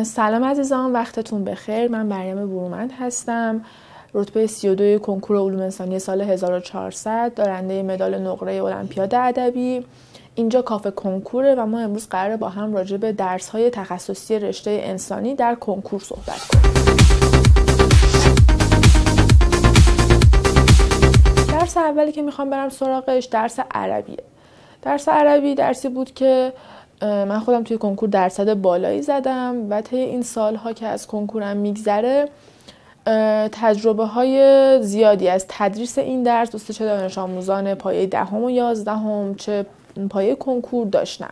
سلام عزیزان، وقتتون بخیر. من مریم برومند هستم، رتبه 32 کنکور علوم انسانی سال 1400، دارنده مدال نقره المپیاد ادبی. اینجا کافه کنکوره و ما امروز قراره با هم راجع به درس‌های تخصصی رشته انسانی در کنکور صحبت کنیم. درس اولی که میخوام برم سراغش درس عربیه. درس عربی درسی بود که من خودم توی کنکور درصد بالایی زدم و طی این سالها که از کنکورم میگذره تجربه های زیادی از تدریس این درس چه دانش آموزان پایه 10 و 11 چه پایه کنکور داشتم.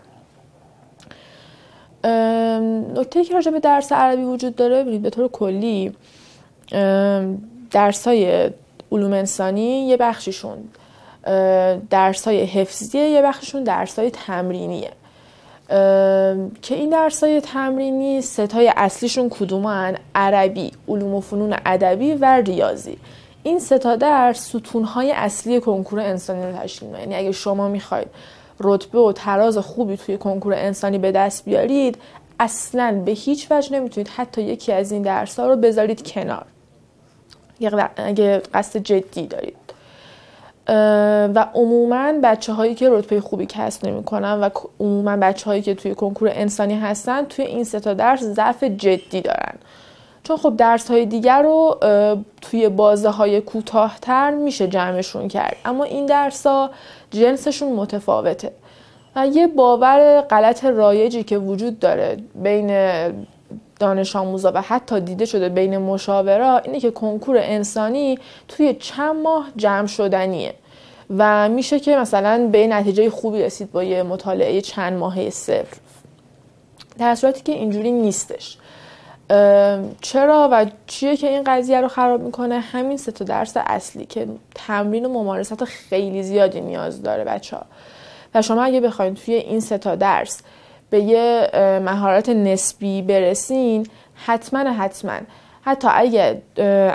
نکته‌ای که راجع به درس عربی وجود داره، به طور کلی درس‌های علوم انسانی یه بخشیشون درس‌های حفظیه، یه بخشیشون درس‌های تمرینیه. که این درس‌های تمرینی ستای اصلیشون کدومان؟ عربی، علوم و فنون ادبی و ریاضی. این ستا درس ستون‌های اصلی کنکور انسانی رو تشکیل میدن. یعنی اگه شما میخواید رتبه و تراز خوبی توی کنکور انسانی به دست بیارید، اصلاً به هیچ وجه نمیتونید حتی یکی از این درس‌ها رو بذارید کنار اگه قصد جدی دارید. و عموماً بچه‌هایی که رتبه خوبی کسب نمی‌کنن و عموماً بچه‌هایی که توی کنکور انسانی هستن توی این سه تا درس ضعف جدی دارن، چون خب درس‌های دیگر رو توی بازه‌های کوتاه‌تر میشه جمعشون کرد، اما این درس‌ها جنسشون متفاوته. و یه باور غلط رایجی که وجود داره بین دانش آموزا و حتی دیده شده بین مشاورا اینه که کنکور انسانی توی چند ماه جمع شدنیه و میشه که مثلا به نتیجه خوبی رسید با یه مطالعه چند ماهه صفر، در صورتی که اینجوری نیستش. چرا و چیه که این قضیه رو خراب میکنه؟ همین سه تا درس اصلی که تمرین و ممارسات خیلی زیادی نیاز داره بچه‌ها. و شما اگه بخواید توی این سه تا درس به یه مهارت نسبی برسین، حتما حتی اگه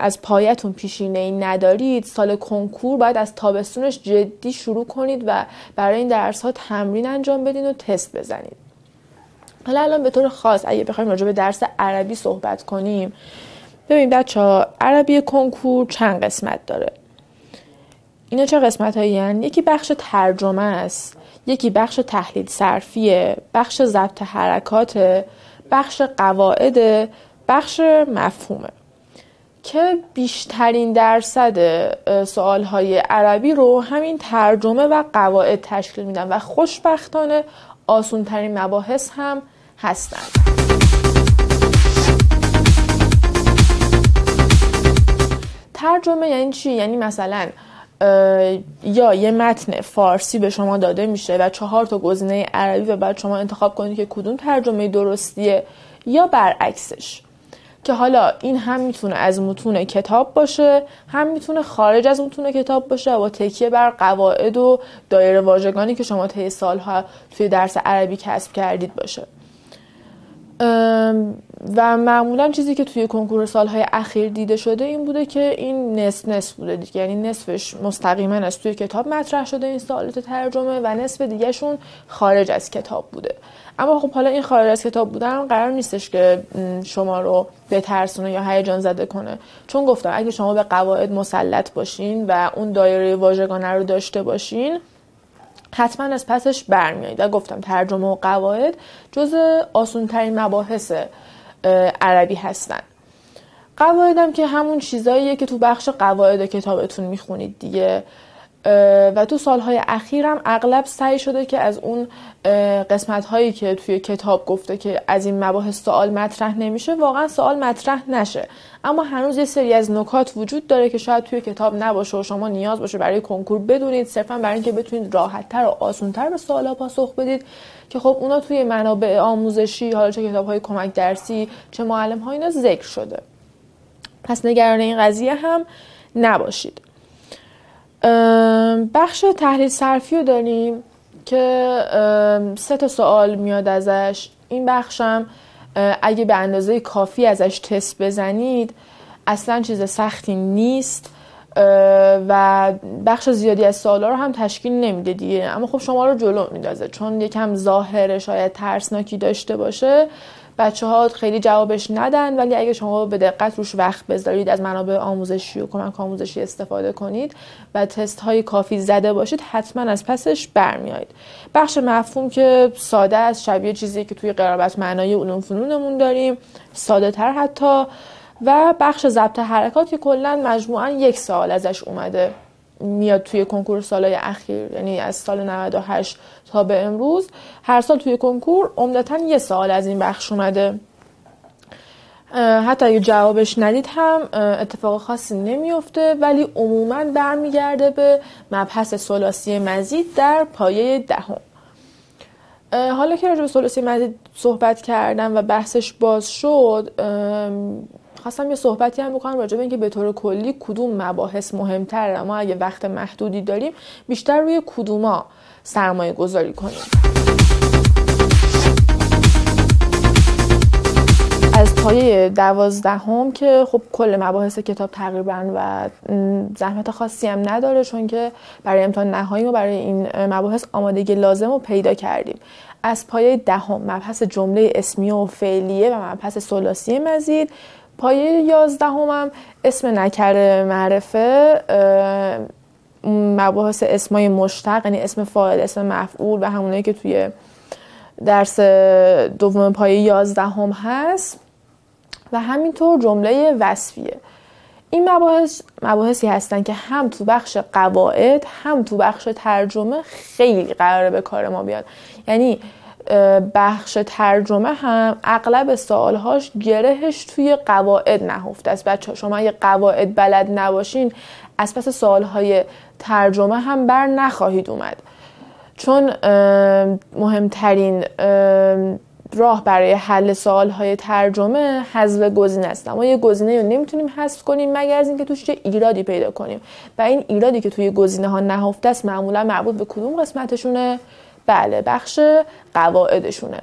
از پایتون پیشینه‌ای ندارید، سال کنکور باید از تابستونش جدی شروع کنید و برای این درس‌ها تمرین انجام بدین و تست بزنید. حالا الان به طور خاص اگه بخوایم راجع به درس عربی صحبت کنیم، ببین بچه‌ها، عربی کنکور چند قسمت داره. اینا چه قسمت‌هایی هستن؟ یکی بخش ترجمه است، یکی بخش تحلیل صرفیه، بخش ضبط حرکات، بخش قواعد، بخش مفهومه. که بیشترین درصد سوال‌های عربی رو همین ترجمه و قواعد تشکیل میدن و خوشبختانه آسان‌ترین مباحث هم هستن. ترجمه یعنی چی؟ یعنی مثلا یا یه متن فارسی به شما داده میشه و 4 تا گزینه عربی و بعد شما انتخاب کنید که کدوم ترجمه درستیه، یا برعکسش، که حالا این هم میتونه از متون کتاب باشه، هم میتونه خارج از متون کتاب باشه و با تکیه بر قواعد و دایره واژگانی که شما طی سالها توی درس عربی کسب کردید باشه. و معمولا چیزی که توی کنکور سالهای اخیر دیده شده این بوده که این نصف بوده دیگه، یعنی نصفش مستقیما از توی کتاب مطرح شده این سوالات ترجمه و نصف دیگه شون خارج از کتاب بوده. اما خب حالا این خارج از کتاب بودن قرار نیستش که شما رو بترسونه یا هیجان زده کنه، چون گفتم اگه شما به قواعد مسلط باشین و اون دایره واژگانه رو داشته باشین، حتما از پسش برمیایید. و گفتم ترجمه و قواعد جزء آسان‌ترین مباحث عربی هستن. قواعد هم که همون چیزاییه که تو بخش قواعد کتابتون میخونید دیگه. و تو سالهای اخیرم اغلب سعی شده که از اون قسمت‌هایی که توی کتاب گفته که از این مباحث سوال مطرح نمیشه، واقعا سوال مطرح نشه. اما هنوز یه سری از نکات وجود داره که شاید توی کتاب نباشه و شما نیاز باشه برای کنکور بدونید، صرفا برای اینکه بتونید راحت‌تر و آسان‌تر به سوالا پاسخ بدید، که خب اونا توی منابع آموزشی، حالا چه کتاب‌های کمک درسی چه معلم‌ها، اینا ذکر شده. پس نگران این قضیه هم نباشید. بخش تحلیل صرفی رو داریم که 3 تا سوال میاد ازش. این بخشم اگه به اندازه کافی ازش تست بزنید اصلا چیز سختی نیست و بخش زیادی از سوالا رو هم تشکیل نمیده دیگه، اما خب شما رو جلو میندازه، چون یکم ظاهر شاید ترسناکی داشته باشه بچه‌ها خیلی جوابش ندن، ولی اگه شما به دقت روش وقت بذارید، از منابع آموزشی و کمک آموزشی استفاده کنید و تست های کافی زده باشید، حتما از پسش برمیایید. بخش مفهوم که ساده است، شبیه چیزی که توی قرابت معنای علوم فنونمون داریم، ساده تر حتی. و بخش ضبط حرکات که کلا مجموعاً 1 سال ازش اومده میاد توی کنکور سالهای اخیر، یعنی از سال 98 تا به امروز هر سال توی کنکور عمدتاً 1 سال از این بخش اومده. حتی اگه جوابش ندید هم اتفاق خاصی نمیفته، ولی عموماً برمیگرده به مبحث ثلاثی مزید در پایه 10. حالا که راجع به ثلاثی مزید صحبت کردم و بحثش باز شد، خواستم یه صحبتی هم بکنم راجع به اینکه به طور کلی کدوم مباحث مهم‌تره، ما اگه وقت محدودی داریم بیشتر روی کدوما سرمایه گذاری کنیم. از پایه 12 که خب کل مباحث کتاب تقریبا و زحمت خاصی هم نداره، چون که برای امتحان نهایی ما برای این مباحث آمادگی لازم رو پیدا کردیم. از پایه 10 مبحث جمله اسمیه و فعلیه و مبحث ثلاثی مزید. پایه 11 هم اسم نکره معرفه، مباحث اسمای مشتق، یعنی اسم فاعل، اسم مفعول و همونایی که توی درس دوم پایه 11 هم هست، و همینطور جمله وصفیه. این مباحثی هستن که هم تو بخش قواعد هم تو بخش ترجمه خیلی قراره به کار ما بیاد. یعنی بخش ترجمه هم اغلب سوالهاش گرهش توی قواعد نهفته است. بچه‌ها شما اگه قواعد بلد نباشین از پس سوالهای ترجمه هم بر نخواهید اومد، چون مهمترین راه برای حل سوالهای ترجمه حذف گزینه است. ما یه گزینه رو نمیتونیم حذف کنیم مگر از اینکه توش چه ایرادی پیدا کنیم، و این ایرادی که توی گزینه ها نهفته است معمولا مربوط به کدوم قسمتشونه؟ بله، بخش قواعدشونه.